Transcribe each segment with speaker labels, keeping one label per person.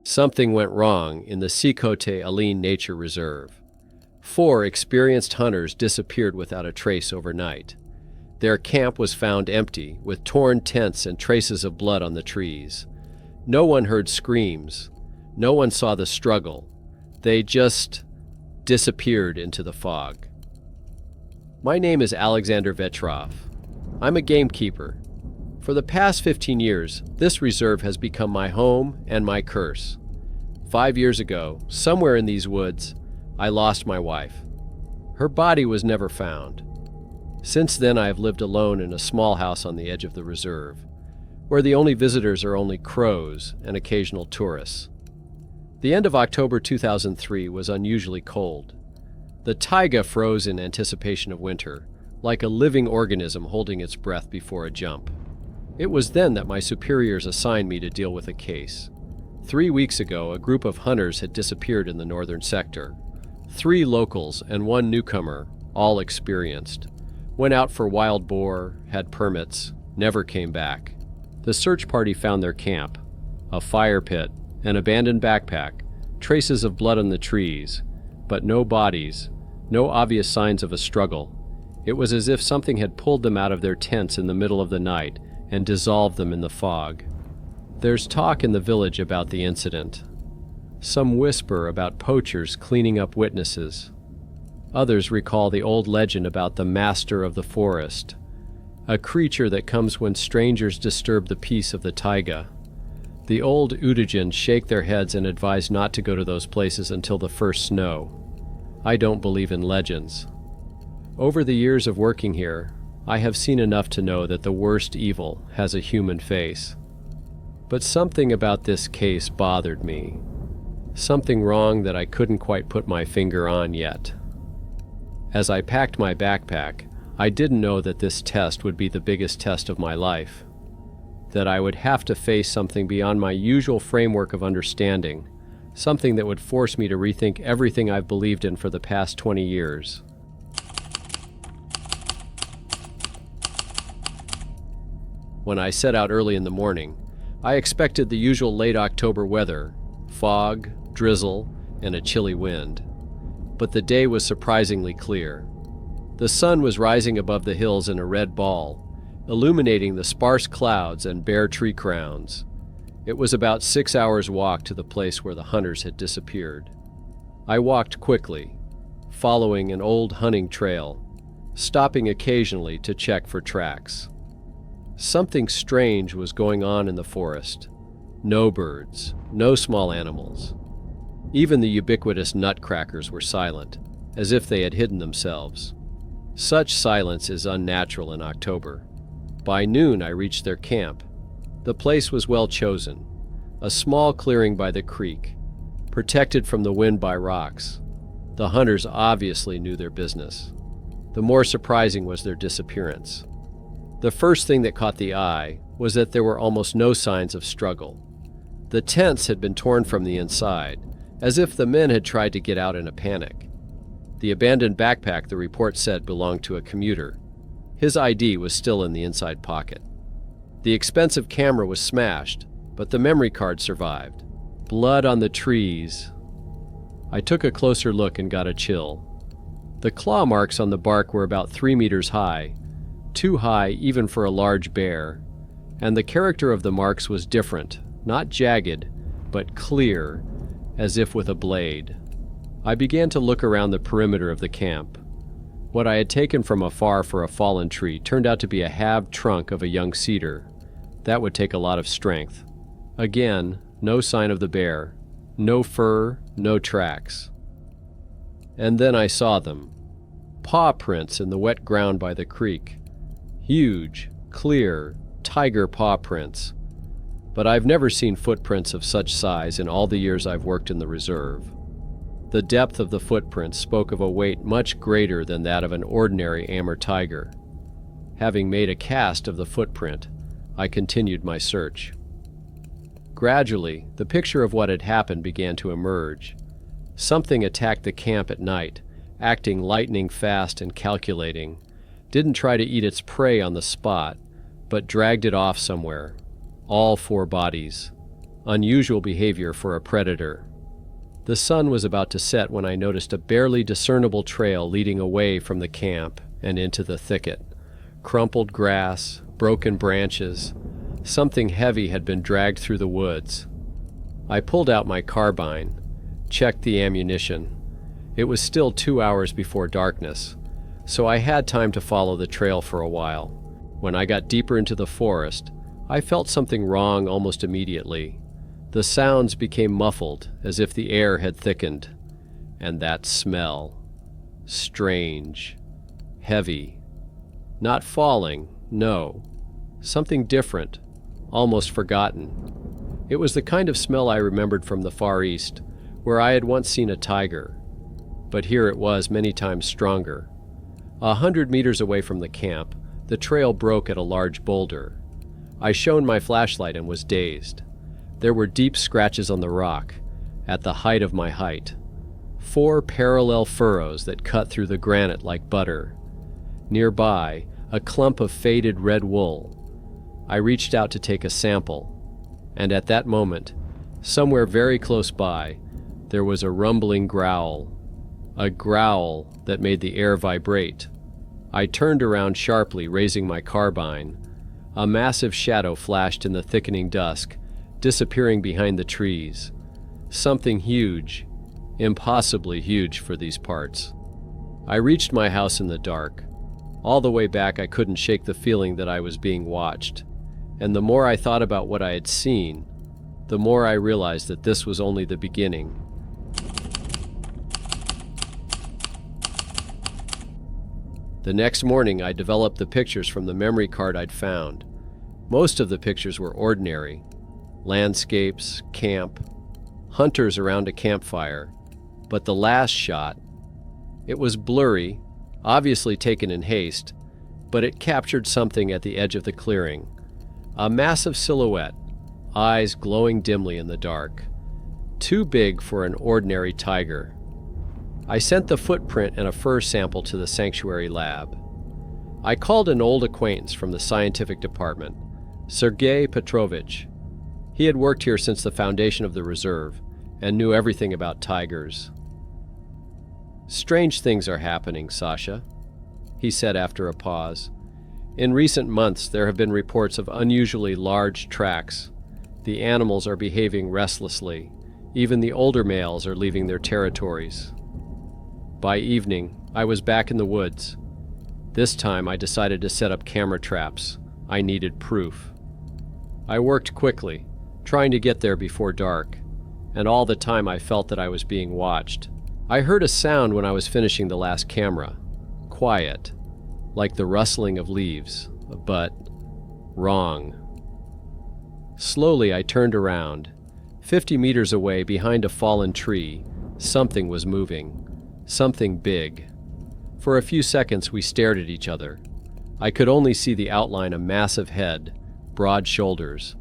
Speaker 1: Something went wrong in the Sicote Aline Nature Reserve. 4 experienced hunters disappeared without a trace overnight. Their camp was found empty, with torn tents and traces of blood on the trees. No one heard screams. No one saw the struggle. They just disappeared into the fog. My name is Alexander Vetrov. I'm a gamekeeper. For the past 15 years, this reserve has become my home and my curse. 5 years ago, somewhere in these woods, I lost my wife. Her body was never found. Since then, I have lived alone in a small house on the edge of the reserve, where the only visitors are only crows and occasional tourists. The end of October 2003 was unusually cold. The taiga froze in anticipation of winter, like a living organism holding its breath before a jump. It was then that my superiors assigned me to deal with a case. 3 weeks ago, a group of hunters had disappeared in the northern sector. 3 locals and 1 newcomer, all experienced, went out for wild boar, had permits, never came back. The search party found their camp, a fire pit, an abandoned backpack, traces of blood on the trees, but no bodies, no obvious signs of a struggle. It was as if something had pulled them out of their tents in the middle of the night and dissolved them in the fog. There's talk in the village about the incident. Some whisper about poachers cleaning up witnesses. Others recall the old legend about the master of the forest, a creature that comes when strangers disturb the peace of the taiga. The old Udajans shake their heads and advise not to go to those places until the first snow. I don't believe in legends. Over the years of working here, I have seen enough to know that the worst evil has a human face. But something about this case bothered me. Something wrong that I couldn't quite put my finger on yet. As I packed my backpack, I didn't know that this test would be the biggest test of my life. That I would have to face something beyond my usual framework of understanding, something that would force me to rethink everything I've believed in for the past 20 years. When I set out early in the morning, I expected the usual late October weather, fog, drizzle, and a chilly wind. But the day was surprisingly clear. The sun was rising above the hills in a red ball, illuminating the sparse clouds and bare tree crowns. It was about 6 hours' walk to the place where the hunters had disappeared. I walked quickly, following an old hunting trail, stopping occasionally to check for tracks. Something strange was going on in the forest. No birds, no small animals. Even the ubiquitous nutcrackers were silent, as if they had hidden themselves. Such silence is unnatural in October. By noon, I reached their camp. The place was well chosen, a small clearing by the creek, protected from the wind by rocks. The hunters obviously knew their business. The more surprising was their disappearance. The first thing that caught the eye was that there were almost no signs of struggle. The tents had been torn from the inside, as if the men had tried to get out in a panic. The abandoned backpack, the report said, belonged to a commuter. His ID was still in the inside pocket. The expensive camera was smashed, but the memory card survived. Blood on the trees. I took a closer look and got a chill. The claw marks on the bark were about 3 meters high, too high even for a large bear, and the character of the marks was different, not jagged, but clear, as if with a blade. I began to look around the perimeter of the camp. What I had taken from afar for a fallen tree turned out to be a halved trunk of a young cedar. That would take a lot of strength. Again, no sign of the bear. No fur, no tracks. And then I saw them. Paw prints in the wet ground by the creek. Huge, clear, tiger paw prints. But I've never seen footprints of such size in all the years I've worked in the reserve. The depth of the footprints spoke of a weight much greater than that of an ordinary Amur tiger. Having made a cast of the footprint, I continued my search. Gradually, the picture of what had happened began to emerge. Something attacked the camp at night, acting lightning fast and calculating. Didn't try to eat its prey on the spot, but dragged it off somewhere. All 4 bodies. unusual behavior for a predator. The sun was about to set when I noticed a barely discernible trail leading away from the camp and into the thicket. Crumpled grass, broken branches, something heavy had been dragged through the woods. I pulled out my carbine, checked the ammunition. It was still 2 hours before darkness, so I had time to follow the trail for a while. When I got deeper into the forest, I felt something wrong almost immediately. The sounds became muffled, as if the air had thickened. And that smell. Strange. Heavy. Not falling, no. Something different, almost forgotten. It was the kind of smell I remembered from the Far East, where I had once seen a tiger. But here it was many times stronger. 100 meters away from the camp, the trail broke at a large boulder. I shone my flashlight and was dazed. There were deep scratches on the rock, at the height of my height. 4 parallel furrows that cut through the granite like butter. Nearby, a clump of faded red wool. I reached out to take a sample, and at that moment, somewhere very close by, there was a rumbling growl. A growl that made the air vibrate. I turned around sharply, raising my carbine. A massive shadow flashed in the thickening dusk, disappearing behind the trees. Something huge, impossibly huge for these parts. I reached my house in the dark. All the way back, I couldn't shake the feeling that I was being watched. And the more I thought about what I had seen, the more I realized that this was only the beginning. The next morning, I developed the pictures from the memory card I'd found. Most of the pictures were ordinary. Landscapes, camp, hunters around a campfire. But the last shot, it was blurry, obviously taken in haste, but it captured something at the edge of the clearing. A massive silhouette, eyes glowing dimly in the dark. Too big for an ordinary tiger. I sent the footprint and a fur sample to the sanctuary lab. I called an old acquaintance from the scientific department, Sergei Petrovich. He had worked here since the foundation of the reserve and knew everything about tigers. "Strange things are happening, Sasha," he said after a pause. "In recent months, there have been reports of unusually large tracks. The animals are behaving restlessly. Even the older males are leaving their territories." By evening, I was back in the woods. This time, I decided to set up camera traps. I needed proof. I worked quickly, trying to get there before dark, and all the time I felt that I was being watched. I heard a sound when I was finishing the last camera. Quiet, like the rustling of leaves, but wrong. Slowly I turned around. 50 meters away, behind a fallen tree, something was moving. Something big. For a few seconds we stared at each other. I could only see the outline of a massive head, broad shoulders.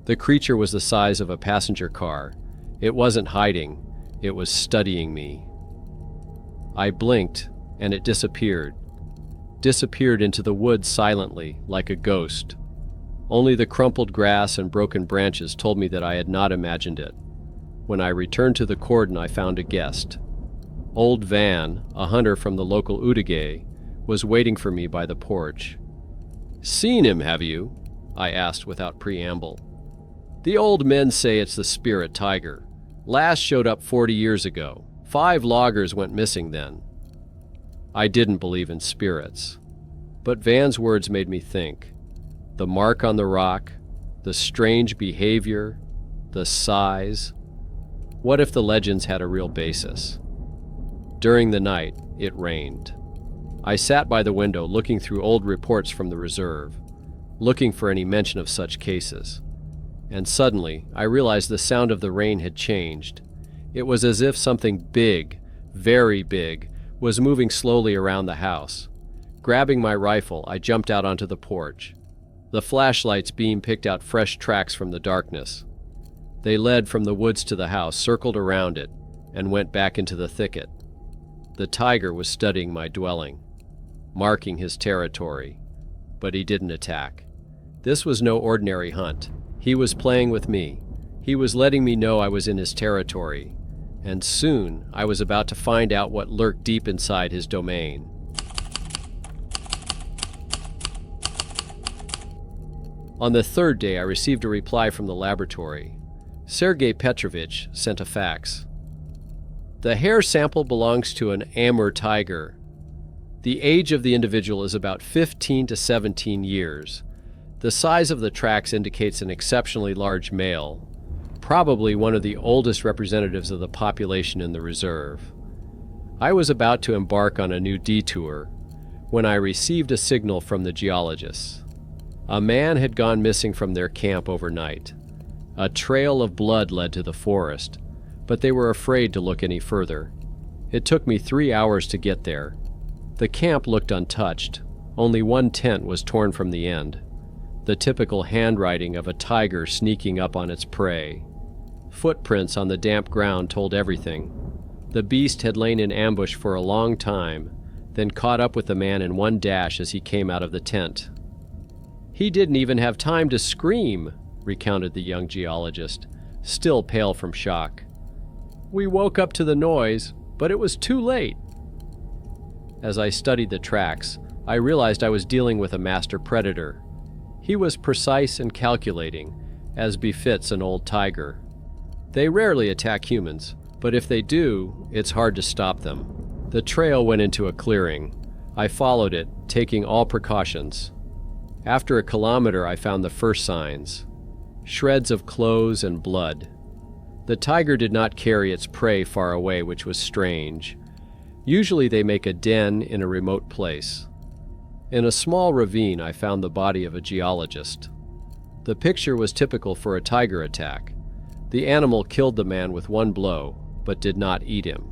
Speaker 1: The creature was the size of a passenger car. It wasn't hiding. It was studying me. I blinked, and it disappeared. Disappeared into the woods silently, like a ghost. Only the crumpled grass and broken branches told me that I had not imagined it. When I returned to the cordon, I found a guest. Old Van, a hunter from the local Udige, was waiting for me by the porch. "Seen him, have you?" I asked without preamble. "The old men say it's the spirit tiger. Last showed up 40 years ago. 5 loggers went missing then." I didn't believe in spirits. But Van's words made me think. The mark on the rock, the strange behavior, the size. What if the legends had a real basis? During the night, it rained. I sat by the window looking through old reports from the reserve, looking for any mention of such cases. And suddenly, I realized the sound of the rain had changed. It was as if something big, very big, was moving slowly around the house. Grabbing my rifle, I jumped out onto the porch. The flashlight's beam picked out fresh tracks from the darkness. They led from the woods to the house, circled around it, and went back into the thicket. The tiger was studying my dwelling, marking his territory, but he didn't attack. This was no ordinary hunt. He was playing with me. He was letting me know I was in his territory, and soon I was about to find out what lurked deep inside his domain. On the third day, I received a reply from the laboratory. Sergei Petrovich sent a fax. The hair sample belongs to an Amur tiger. The age of the individual is about 15 to 17 years. The size of the tracks indicates an exceptionally large male, probably one of the oldest representatives of the population in the reserve. I was about to embark on a new detour when I received a signal from the geologists. A man had gone missing from their camp overnight. A trail of blood led to the forest, but they were afraid to look any further. It took me 3 hours to get there. The camp looked untouched. Only one tent was torn from the end. The typical handwriting of a tiger sneaking up on its prey. Footprints on the damp ground told everything. The beast had lain in ambush for a long time, then caught up with the man in one dash as he came out of the tent. He didn't even have time to scream, recounted the young geologist, still pale from shock. We woke up to the noise, but it was too late. As I studied the tracks, I realized I was dealing with a master predator. He was precise and calculating, as befits an old tiger. They rarely attack humans, but if they do, it's hard to stop them. The trail went into a clearing. I followed it, taking all precautions. After a kilometer, I found the first signs. Shreds of clothes and blood. The tiger did not carry its prey far away, which was strange. Usually they make a den in a remote place. In a small ravine, I found the body of a geologist. The picture was typical for a tiger attack. The animal killed the man with one blow, but did not eat him.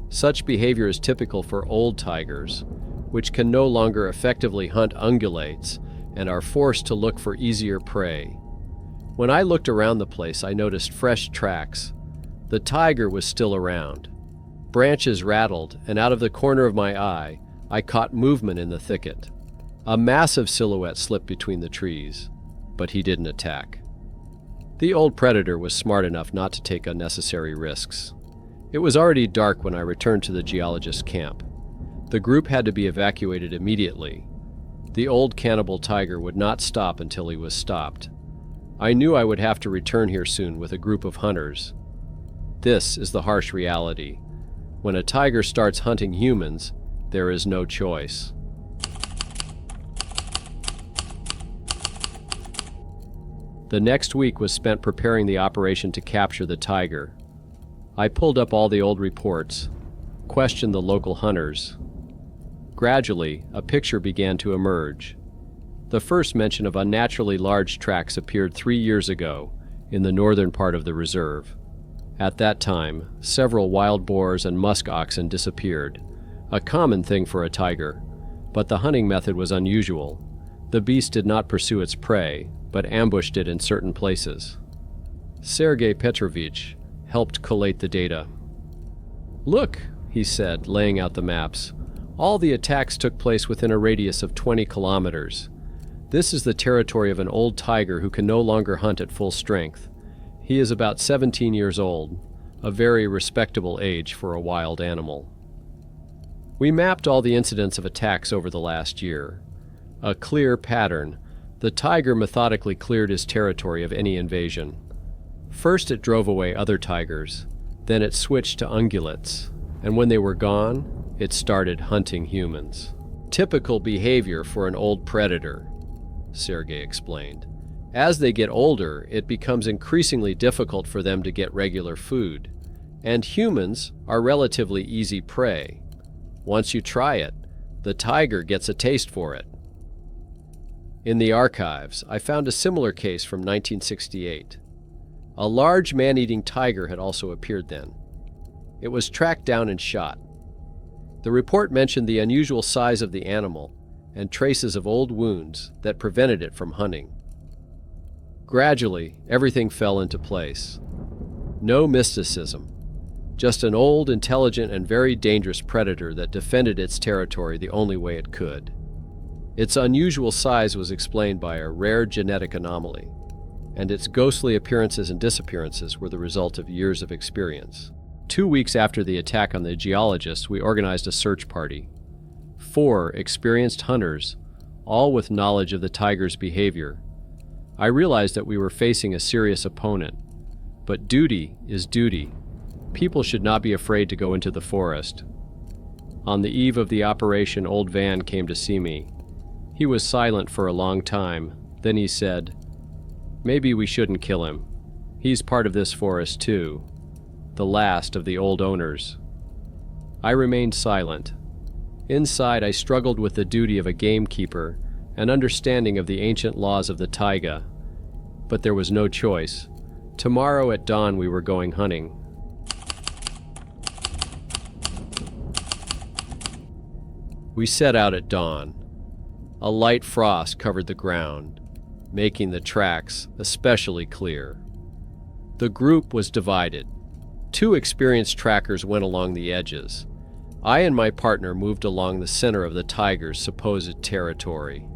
Speaker 1: Such behavior is typical for old tigers, which can no longer effectively hunt ungulates and are forced to look for easier prey. When I looked around the place, I noticed fresh tracks. The tiger was still around. Branches rattled, and out of the corner of my eye, I caught movement in the thicket. A massive silhouette slipped between the trees, but he didn't attack. The old predator was smart enough not to take unnecessary risks. It was already dark when I returned to the geologist's camp. The group had to be evacuated immediately. The old cannibal tiger would not stop until he was stopped. I knew I would have to return here soon with a group of hunters. This is the harsh reality. When a tiger starts hunting humans, there is no choice. The next week was spent preparing the operation to capture the tiger. I pulled up all the old reports, questioned the local hunters. Gradually, a picture began to emerge. The first mention of unnaturally large tracks appeared 3 years ago in the northern part of the reserve. At that time, several wild boars and musk oxen disappeared, a common thing for a tiger, but the hunting method was unusual. The beast did not pursue its prey, but ambushed it in certain places. Sergei Petrovich helped collate the data. Look, he said, laying out the maps. All the attacks took place within a radius of 20 kilometers. This is the territory of an old tiger who can no longer hunt at full strength. He is about 17 years old, a very respectable age for a wild animal. We mapped all the incidents of attacks over the last year. A clear pattern. The tiger methodically cleared his territory of any invasion. First it drove away other tigers, then it switched to ungulates, and when they were gone, it started hunting humans. Typical behavior for an old predator, Sergei explained. As they get older, it becomes increasingly difficult for them to get regular food, and humans are relatively easy prey. Once you try it, the tiger gets a taste for it. In the archives, I found a similar case from 1968. A large man-eating tiger had also appeared then. It was tracked down and shot. The report mentioned the unusual size of the animal and traces of old wounds that prevented it from hunting. Gradually, everything fell into place. No mysticism, just an old, intelligent, and very dangerous predator that defended its territory the only way it could. Its unusual size was explained by a rare genetic anomaly, and its ghostly appearances and disappearances were the result of years of experience. 2 weeks after the attack on the geologists, we organized a search party. 4 experienced hunters, all with knowledge of the tiger's behavior. I realized that we were facing a serious opponent, but duty is duty. People should not be afraid to go into the forest. On the eve of the operation, old Van came to see me. He was silent for a long time. Then he said, "Maybe we shouldn't kill him. He's part of this forest too, the last of the old owners." I remained silent. Inside, I struggled with the duty of a gamekeeper and understanding of the ancient laws of the taiga. But there was no choice. Tomorrow at dawn we were going hunting. We set out at dawn. A light frost covered the ground, making the tracks especially clear. The group was divided. 2 experienced trackers went along the edges. I and my partner moved along the center of the tiger's supposed territory.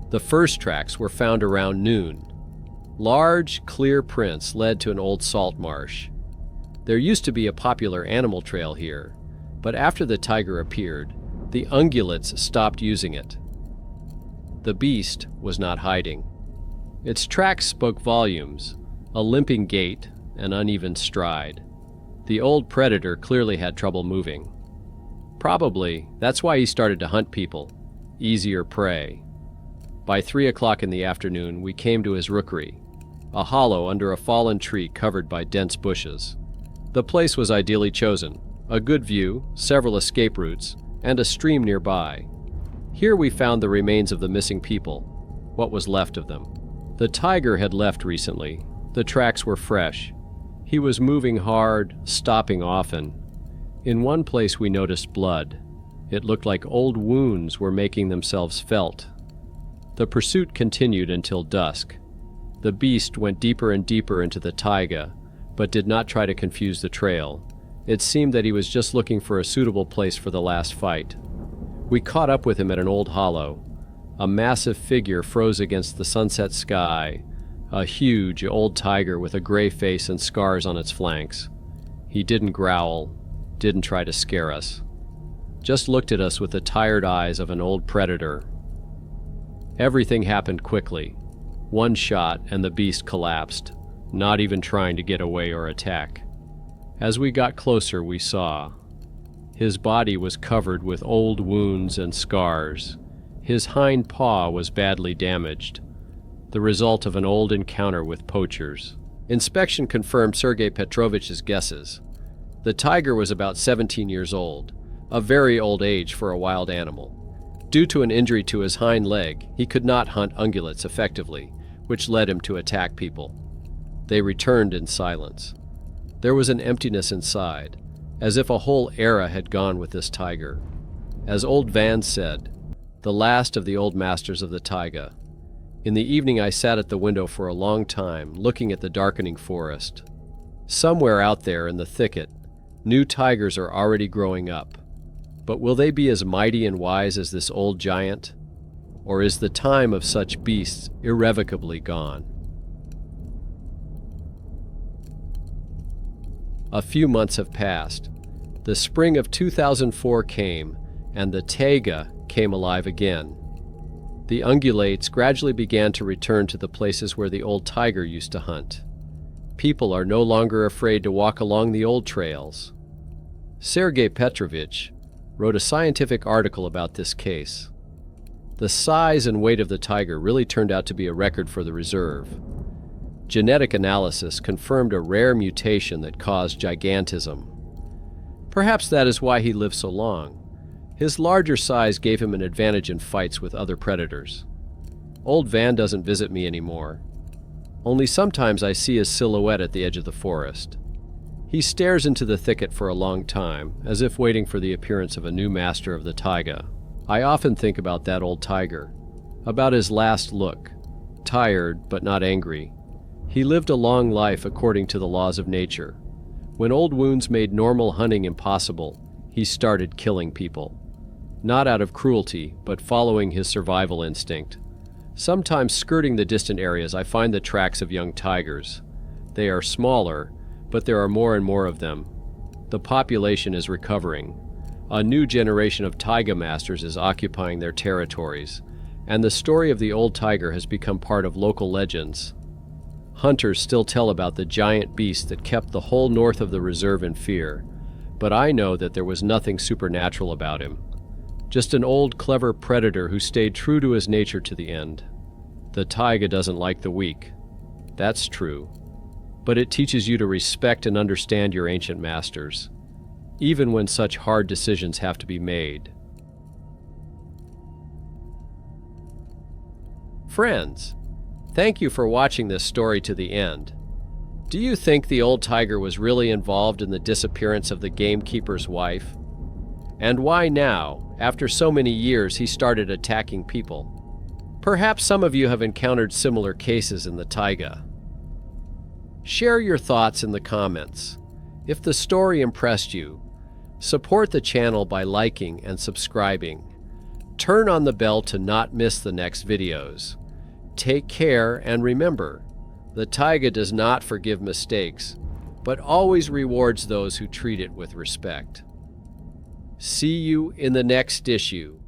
Speaker 1: The first tracks were found around noon. Large, clear prints led to an old salt marsh. There used to be a popular animal trail here, but after the tiger appeared, the ungulates stopped using it. The beast was not hiding. Its tracks spoke volumes, a limping gait, an uneven stride. The old predator clearly had trouble moving. Probably that's why he started to hunt people, easier prey. By 3 o'clock in the afternoon, we came to his rookery, a hollow under a fallen tree covered by dense bushes. The place was ideally chosen, a good view, several escape routes, and a stream nearby. Here we found the remains of the missing people, what was left of them. The tiger had left recently. The tracks were fresh. He was moving hard, stopping often. In one place we noticed blood. It looked like old wounds were making themselves felt. The pursuit continued until dusk. The beast went deeper and deeper into the taiga, but did not try to confuse the trail. It seemed that he was just looking for a suitable place for the last fight. We caught up with him at an old hollow. A massive figure froze against the sunset sky, a huge old tiger with a gray face and scars on its flanks. He didn't growl, didn't try to scare us. Just looked at us with the tired eyes of an old predator. Everything happened quickly. One shot and the beast collapsed, not even trying to get away or attack. As we got closer, we saw. His body was covered with old wounds and scars. His hind paw was badly damaged, the result of an old encounter with poachers. Inspection confirmed Sergei Petrovich's guesses. The tiger was about 17 years old, a very old age for a wild animal. Due to an injury to his hind leg, he could not hunt ungulates effectively, which led him to attack people. They returned in silence. There was an emptiness inside, as if a whole era had gone with this tiger. As old Van said, the last of the old masters of the taiga. In the evening I sat at the window for a long time, looking at the darkening forest. Somewhere out there in the thicket, new tigers are already growing up. But will they be as mighty and wise as this old giant? Or is the time of such beasts irrevocably gone? A few months have passed. The spring of 2004 came, and the taiga came alive again. The ungulates gradually began to return to the places where the old tiger used to hunt. People are no longer afraid to walk along the old trails. Sergei Petrovich wrote a scientific article about this case. The size and weight of the tiger really turned out to be a record for the reserve. Genetic analysis confirmed a rare mutation that caused gigantism. Perhaps that is why he lived so long. His larger size gave him an advantage in fights with other predators. Old Van doesn't visit me anymore. Only sometimes I see his silhouette at the edge of the forest. He stares into the thicket for a long time, as if waiting for the appearance of a new master of the taiga. I often think about that old tiger, about his last look, tired but not angry. He lived a long life according to the laws of nature. When old wounds made normal hunting impossible, he started killing people. Not out of cruelty, but following his survival instinct. Sometimes skirting the distant areas, I find the tracks of young tigers. They are smaller, but there are more and more of them. The population is recovering. A new generation of taiga masters is occupying their territories, and the story of the old tiger has become part of local legends. Hunters still tell about the giant beast that kept the whole north of the reserve in fear, but I know that there was nothing supernatural about him. Just an old, clever predator who stayed true to his nature to the end. The taiga doesn't like the weak. That's true. But it teaches you to respect and understand your ancient masters, even when such hard decisions have to be made. Friends, thank you for watching this story to the end. Do you think the old tiger was really involved in the disappearance of the gamekeeper's wife? And why now, after so many years, he started attacking people? Perhaps some of you have encountered similar cases in the taiga. Share your thoughts in the comments. If the story impressed you, support the channel by liking and subscribing. Turn on the bell to not miss the next videos. Take care, and remember, the taiga does not forgive mistakes, but always rewards those who treat it with respect. See you in the next issue.